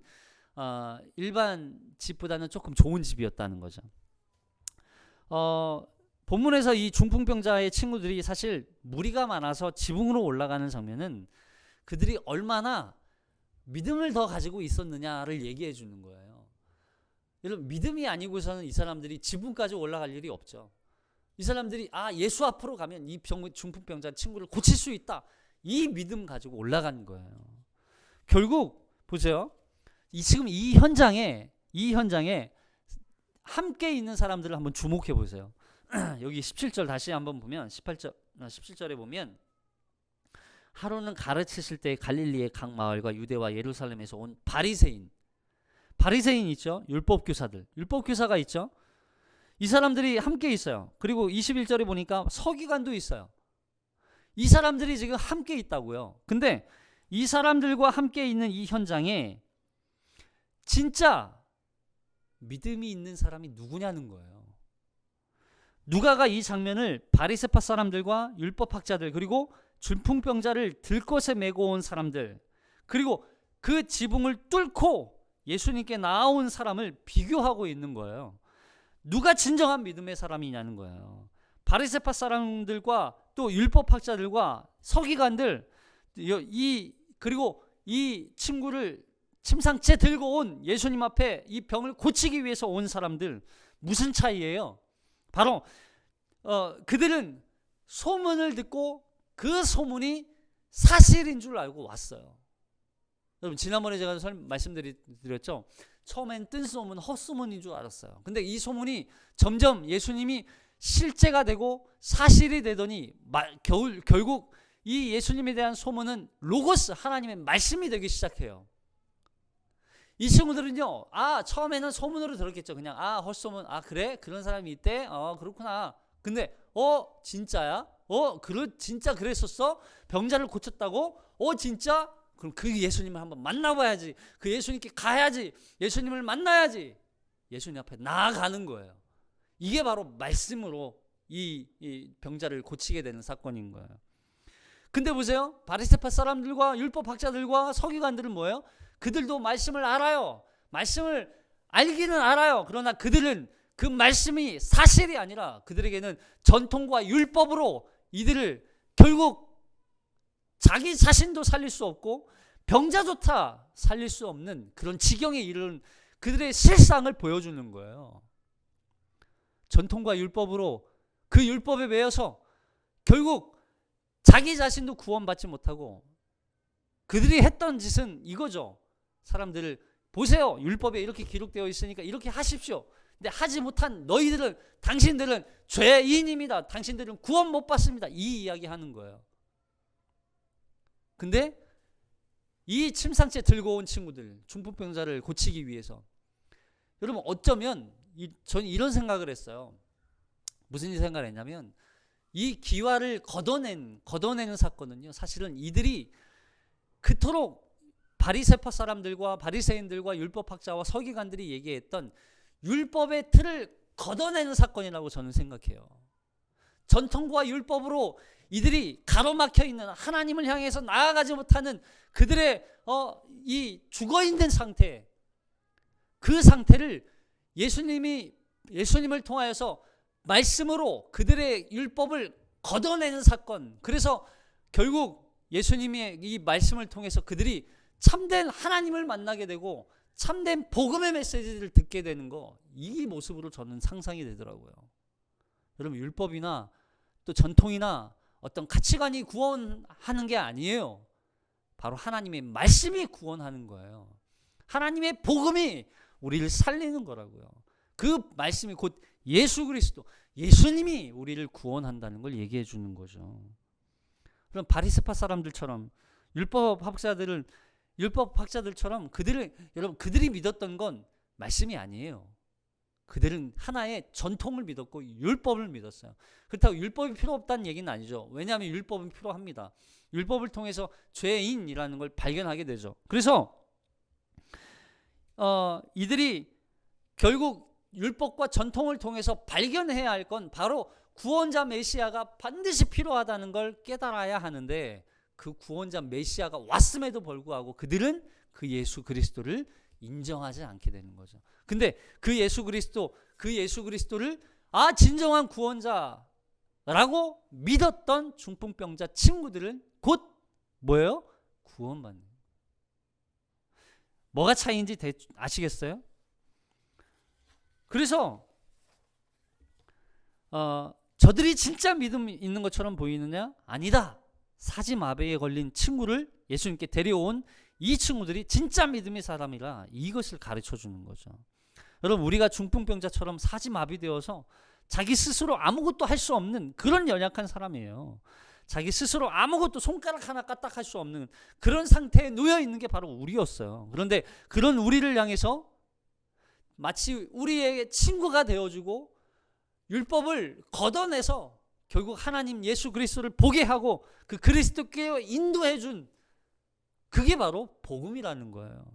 일반 집보다는 조금 좋은 집이었다는 거죠. 본문에서 이 중풍병자의 친구들이 사실 무리가 많아서 지붕으로 올라가는 장면은 그들이 얼마나 믿음을 더 가지고 있었느냐를 얘기해 주는 거예요. 여러분, 믿음이 아니고서는 이 사람들이 지붕까지 올라갈 일이 없죠. 이 사람들이 예수 앞으로 가면 이 중풍병자 친구를 고칠 수 있다, 이 믿음 가지고 올라간 거예요. 결국 보세요. 지금 이 현장에 함께 있는 사람들을 한번 주목해 보세요. 여기 17절 다시 한번 보면 17절에 보면 하루는 가르치실 때 갈릴리의 각 마을과 유대와 예루살렘에서 온 바리새인 있죠. 율법교사가 있죠. 이 사람들이 함께 있어요. 그리고 21절에 보니까 서기관도 있어요. 이 사람들이 지금 함께 있다고요. 근데 이 사람들과 함께 있는 이 현장에 진짜 믿음이 있는 사람이 누구냐는 거예요. 누가가 이 장면을 바리새파 사람들과 율법학자들, 그리고 중풍병자를 들것에 메고 온 사람들, 그리고 그 지붕을 뚫고 예수님께 나아온 사람을 비교하고 있는 거예요. 누가 진정한 믿음의 사람이냐는 거예요. 바리새파 사람들과 또 율법학자들과 서기관들, 그리고 이 친구를 침상째 들고 온 예수님 앞에 이 병을 고치기 위해서 온 사람들, 무슨 차이예요? 바로 그들은 소문을 듣고 그 소문이 사실인 줄 알고 왔어요. 여러분, 지난번에 제가 말씀드렸죠. 처음엔 뜬 소문, 헛소문인 줄 알았어요. 근데 이 소문이 점점 예수님이 실제가 되고 사실이 되더니 결국 이 예수님에 대한 소문은 로고스, 하나님의 말씀이 되기 시작해요. 이 친구들은요, 처음에는 소문으로 들었겠죠. 그냥 헛소문, 그래? 그런 사람이 있대? 그렇구나. 근데 진짜야? 진짜 그랬었어? 병자를 고쳤다고? 진짜? 그럼 그 예수님을 한번 만나봐야지. 그 예수님께 가야지. 예수님을 만나야지. 예수님 앞에 나아가는 거예요. 이게 바로 말씀으로 이 병자를 고치게 되는 사건인 거예요. 근데 보세요. 바리새파 사람들과 율법학자들과 서기관들은 뭐예요? 그들도 말씀을 알아요. 말씀을 알기는 알아요. 그러나 그들은 그 말씀이 사실이 아니라 그들에게는 전통과 율법으로 이들을 결국 자기 자신도 살릴 수 없고 병자조차 살릴 수 없는 그런 지경에 이르는 그들의 실상을 보여주는 거예요. 전통과 율법으로 그 율법에 매여서 결국 자기 자신도 구원받지 못하고 그들이 했던 짓은 이거죠. 사람들을 보세요. 율법에 이렇게 기록되어 있으니까 이렇게 하십시오. 근데 하지 못한 당신들은 죄인입니다. 당신들은 구원 못 받습니다. 이 이야기 하는 거예요. 근데 이 침상째 들고 온 친구들, 중풍병자를 고치기 위해서, 여러분 어쩌면 저는 이런 생각을 했어요. 무슨 생각을 했냐면 이 기화를 걷어내는 사건은요, 사실은 이들이 그토록 바리새파 사람들과 바리새인들과 율법학자와 서기관들이 얘기했던 율법의 틀을 걷어내는 사건이라고 저는 생각해요. 전통과 율법으로 이들이 가로막혀 있는, 하나님을 향해서 나아가지 못하는 그들의 이 죽어있는 상태, 그 상태를 예수님을 통하여서 말씀으로 그들의 율법을 걷어내는 사건. 그래서 결국 예수님의 이 말씀을 통해서 그들이 참된 하나님을 만나게 되고 참된 복음의 메시지를 듣게 되는 거, 이 모습으로 저는 상상이 되더라고요. 여러분, 율법이나 또 전통이나 어떤 가치관이 구원하는 게 아니에요. 바로 하나님의 말씀이 구원하는 거예요. 하나님의 복음이 우리를 살리는 거라고요. 그 말씀이 곧 예수 그리스도, 예수님이 우리를 구원한다는 걸 얘기해 주는 거죠. 그럼 바리새파 사람들처럼 율법학자들처럼 그들이 믿었던 건 말씀이 아니에요. 그들은 하나의 전통을 믿었고 율법을 믿었어요. 그렇다고 율법이 필요 없다는 얘기는 아니죠. 왜냐하면 율법은 필요합니다. 율법을 통해서 죄인이라는 걸 발견하게 되죠. 그래서 이들이 결국 율법과 전통을 통해서 발견해야 할 건 바로 구원자 메시아가 반드시 필요하다는 걸 깨달아야 하는데, 그 구원자 메시아가 왔음에도 불구하고 그들은 그 예수 그리스도를 인정하지 않게 되는 거죠. 근데 그 예수 그리스도를 진정한 구원자라고 믿었던 중풍병자 친구들은 곧 뭐예요? 구원받는. 뭐가 차이인지 아시겠어요? 그래서 저들이 진짜 믿음 있는 것처럼 보이느냐? 아니다. 사지마비에 걸린 친구를 예수님께 데려온 이 친구들이 진짜 믿음의 사람이라 이것을 가르쳐 주는 거죠. 여러분, 우리가 중풍병자처럼 사지마비되어서 자기 스스로 아무것도 할 수 없는 그런 연약한 사람이에요. 자기 스스로 아무것도 손가락 하나 까딱할 수 없는 그런 상태에 놓여 있는 게 바로 우리였어요. 그런데 그런 우리를 향해서 마치 우리의 친구가 되어주고 율법을 걷어내서 결국 하나님 예수 그리스도를 보게 하고 그 그리스도께 인도해준, 그게 바로 복음이라는 거예요.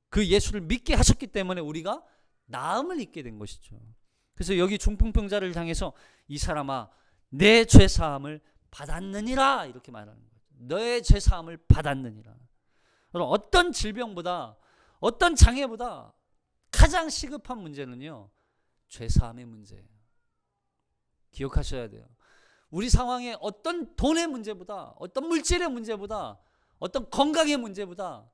그 예수를 믿게 하셨기 때문에 우리가 나음을 입게 된 것이죠. 그래서 여기 중풍병자를 향해서 이 사람아, 내 죄사함을 받았느니라, 이렇게 말하는 거죠. 너의 죄사함을 받았느니라. 그럼 어떤 질병보다, 어떤 장애보다 가장 시급한 문제는요, 죄사함의 문제예요. 기억하셔야 돼요. 우리 상황에 어떤 돈의 문제보다, 어떤 물질의 문제보다, 어떤 건강의 문제보다,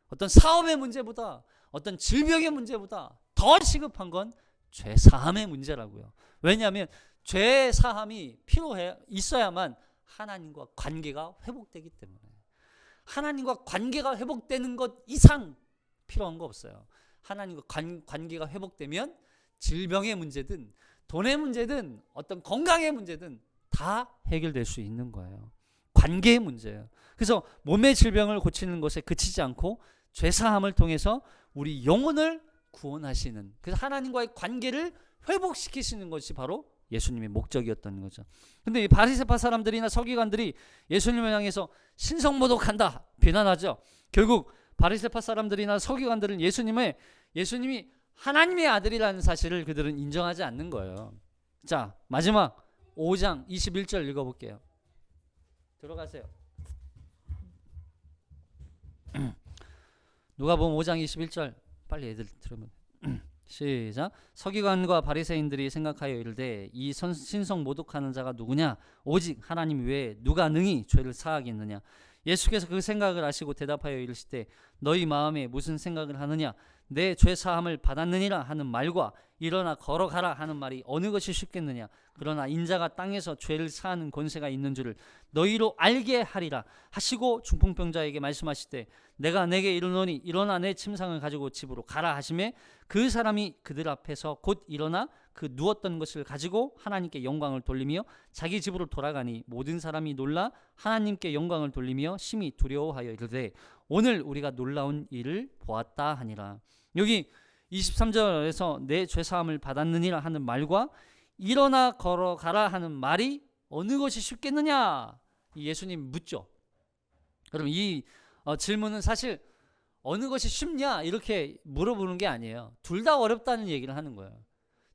어떤 사업의 문제보다, 어떤 질병의 문제보다 더 시급한 건 죄사함의 문제라고요. 왜냐하면 죄사함이 필요해 있어야만 하나님과 관계가 회복되기 때문에. 하나님과 관계가 회복되는 것 이상 필요한 거 없어요. 하나님과 관계가 회복되면 질병의 문제든 돈의 문제든 어떤 건강의 문제든 다 해결될 수 있는 거예요. 관계의 문제예요. 그래서 몸의 질병을 고치는 것에 그치지 않고 죄사함을 통해서 우리 영혼을 구원하시는, 그래서 하나님과의 관계를 회복시키시는 것이 바로 예수님의 목적이었던 거죠. 근데 이 바리새파 사람들이나 서기관들이 예수님을 향해서 신성모독한다 비난하죠. 결국 바리새파 사람들이나 서기관들은 예수님이 하나님의 아들이라는 사실을 그들은 인정하지 않는 거예요. 자, 마지막 5장 21절 읽어볼게요. 들어가세요. 누가복음 5장 21절 빨리 애들 들으면 시작. 서기관과 바리새인들이 생각하여 이르되 이 신성 모독하는 자가 누구냐? 오직 하나님 외에 누가 능히 죄를 사하겠느냐? 예수께서 그 생각을 아시고 대답하여 이르시되 너희 마음에 무슨 생각을 하느냐? 내 죄 사함을 받았느니라 하는 말과 일어나 걸어가라 하는 말이 어느 것이 쉽겠느냐? 그러나 인자가 땅에서 죄를 사하는 권세가 있는 줄을 너희로 알게 하리라 하시고 중풍병자에게 말씀하시되 내가 내게 이르노니 일어나 내 침상을 가지고 집으로 가라 하시매 그 사람이 그들 앞에서 곧 일어나 그 누웠던 것을 가지고 하나님께 영광을 돌리며 자기 집으로 돌아가니 모든 사람이 놀라 하나님께 영광을 돌리며 심히 두려워하여 이르되 오늘 우리가 놀라운 일을 보았다 하니라. 여기 23절에서 내 죄사함을 받았느니라 하는 말과 일어나 걸어가라 하는 말이 어느 것이 쉽겠느냐? 예수님 묻죠. 그럼 이 질문은 사실 어느 것이 쉽냐 이렇게 물어보는 게 아니에요. 둘 다 어렵다는 얘기를 하는 거예요.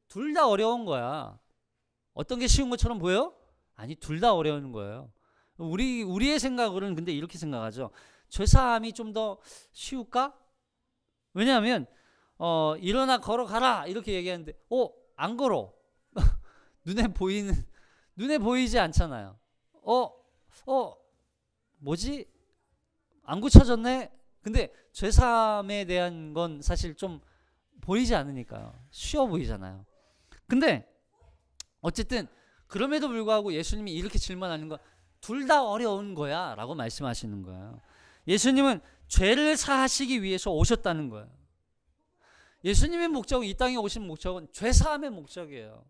둘 다 어려운 거야. 어떤 게 쉬운 것처럼 보여? 아니, 둘 다 어려운 거예요. 우리의 생각으로는 근데 이렇게 생각하죠. 죄사함이 좀 더 쉬울까? 왜냐하면 일어나 걸어가라 이렇게 얘기하는데 안 걸어. 눈에 보이지 않잖아요. 뭐지? 안 고쳐졌네. 근데 죄사함에 대한 건 사실 좀 보이지 않으니까요. 쉬워 보이잖아요. 근데 어쨌든 그럼에도 불구하고 예수님이 이렇게 질문하는 거 둘 다 어려운 거야 라고 말씀하시는 거예요. 예수님은 죄를 사하시기 위해서 오셨다는 거예요. 예수님의 목적은, 이 땅에 오신 목적은 죄사함의 목적이에요.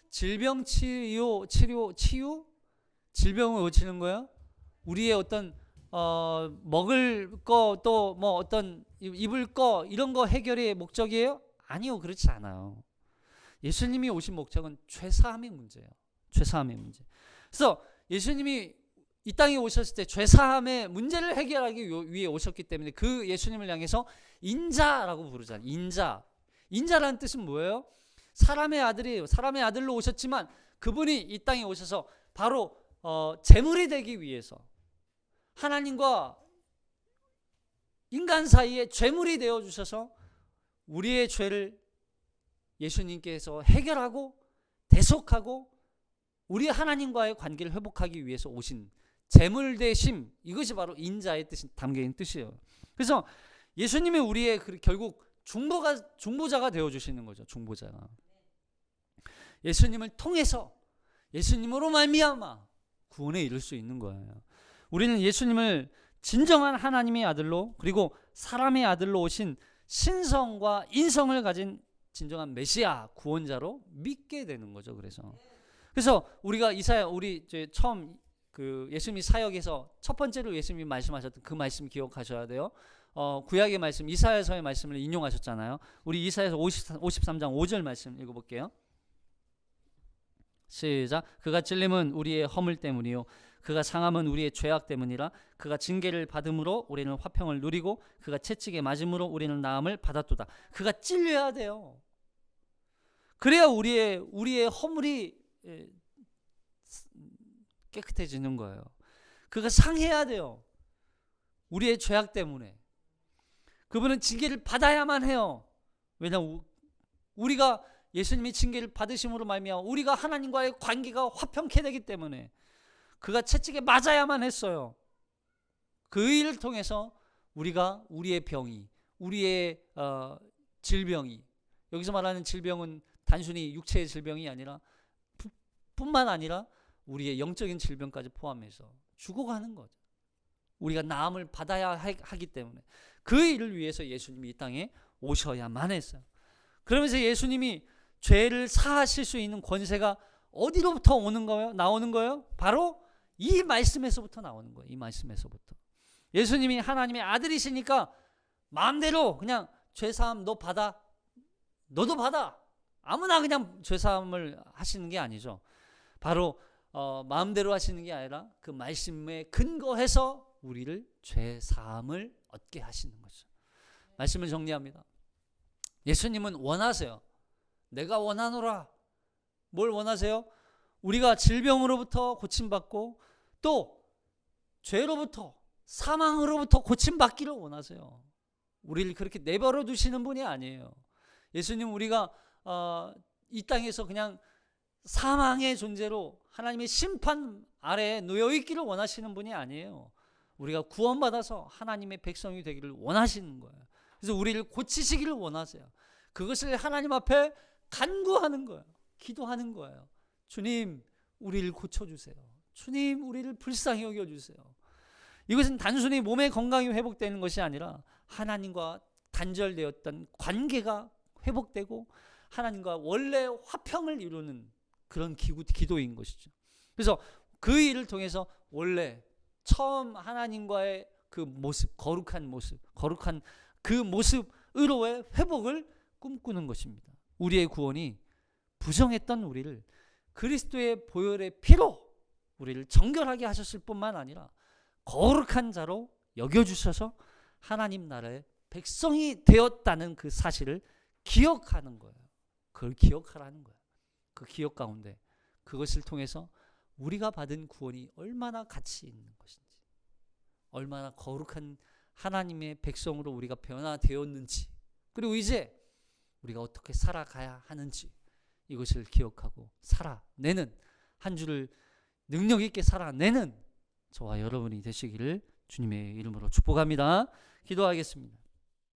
질병 치유, 질병을 고치는 거예요. 우리의 어떤 먹을 거 또 뭐 어떤 입을 거 이런 거 해결의 목적이에요? 아니요, 그렇지 않아요. 예수님이 오신 목적은 죄사함의 문제예요. 죄사함의 문제. 그래서 예수님이 이 땅에 오셨을 때 죄사함의 문제를 해결하기 위해 오셨기 때문에 그 예수님을 향해서 인자라고 부르잖아요. 인자라는 뜻은 뭐예요? 사람의 아들로 오셨지만 그분이 이 땅에 오셔서 바로 제물이 되기 위해서 하나님과 인간 사이에 제물이 되어 주셔서 우리의 죄를 예수님께서 해결하고 대속하고 우리 하나님과의 관계를 회복하기 위해서 오신 제물 대심, 이것이 바로 인자의 뜻이 담겨있는 뜻이에요. 그래서 예수님이 우리의 결국 중보자가 되어 주시는 거죠. 중보자가. 예수님을 통해서 예수님으로 말미암아 구원에 이를 수 있는 거예요. 우리는 예수님을 진정한 하나님의 아들로 그리고 사람의 아들로 오신 신성과 인성을 가진 진정한 메시아 구원자로 믿게 되는 거죠. 그래서 우리가 우리 처음 그 예수님이 사역에서 첫 번째로 예수님이 말씀하셨던 그 말씀 기억하셔야 돼요. 구약의 말씀 이사야서의 말씀을 인용하셨잖아요. 우리 이사야서 53장 5절 말씀 읽어볼게요. 시작. 그가 찔림은 우리의 허물 때문이요 그가 상함은 우리의 죄악 때문이라. 그가 징계를 받음으로 우리는 화평을 누리고 그가 채찍에 맞음으로 우리는 나음을 받았도다. 그가 찔려야 돼요. 그래야 우리의 허물이 깨끗해지는 거예요. 그가 상해야 돼요. 우리의 죄악 때문에. 그분은 징계를 받아야만 해요. 왜냐하면 우리가 예수님이 징계를 받으심으로 말미암아 우리가 하나님과의 관계가 화평케 되기 때문에 그가 채찍에 맞아야만 했어요. 그 일을 통해서 우리의 병이, 우리의 질병이, 여기서 말하는 질병은 단순히 육체의 질병이 아니라 뿐만 아니라 우리의 영적인 질병까지 포함해서 죽어가는 거죠. 우리가 나음을 받아야 하기 때문에 그 일을 위해서 예수님이 이 땅에 오셔야만 했어요. 그러면서 예수님이 죄를 사하실 수 있는 권세가 어디로부터 나오는 거예요? 바로 이 말씀에서부터 나오는 거예요. 이 말씀에서부터. 예수님이 하나님의 아들이시니까 마음대로 그냥 죄사함 너 받아. 너도 받아. 아무나 그냥 죄사함을 하시는 게 아니죠. 바로 마음대로 하시는 게 아니라 그 말씀에 근거해서 우리를 죄사함을 얻게 하시는 거죠. 말씀을 정리합니다. 예수님은 원하세요. 내가 원하노라. 뭘 원하세요? 우리가 질병으로부터 고침받고 또 죄로부터 사망으로부터 고침받기를 원하세요. 우리를 그렇게 내버려 두시는 분이 아니에요. 예수님 우리가 이 땅에서 그냥 사망의 존재로 하나님의 심판 아래에 놓여 있기를 원하시는 분이 아니에요. 우리가 구원받아서 하나님의 백성이 되기를 원하시는 거예요. 그래서 우리를 고치시기를 원하세요. 그것을 하나님 앞에 간구하는 거예요. 기도하는 거예요. 주님 우리를 고쳐주세요. 주님 우리를 불쌍히 여겨주세요. 이것은 단순히 몸의 건강이 회복되는 것이 아니라 하나님과 단절되었던 관계가 회복되고 하나님과 원래 화평을 이루는 그런 기도인 것이죠. 그래서 그 일을 통해서 원래 처음 하나님과의 그 모습, 거룩한 그 모습으로의 회복을 꿈꾸는 것입니다. 우리의 구원이 부정했던 우리를 그리스도의 보혈의 피로 우리를 정결하게 하셨을 뿐만 아니라 거룩한 자로 여겨주셔서 하나님 나라의 백성이 되었다는 그 사실을 기억하는 거예요. 그걸 기억하라는 거예요. 그 기억 가운데 그것을 통해서 우리가 받은 구원이 얼마나 가치 있는 것인지, 얼마나 거룩한 하나님의 백성으로 우리가 변화되었는지, 그리고 이제 우리가 어떻게 살아가야 하는지 이것을 기억하고 살아내는 한 주를 능력 있게 살아내는 저와 여러분이 되시기를 주님의 이름으로 축복합니다. 기도하겠습니다.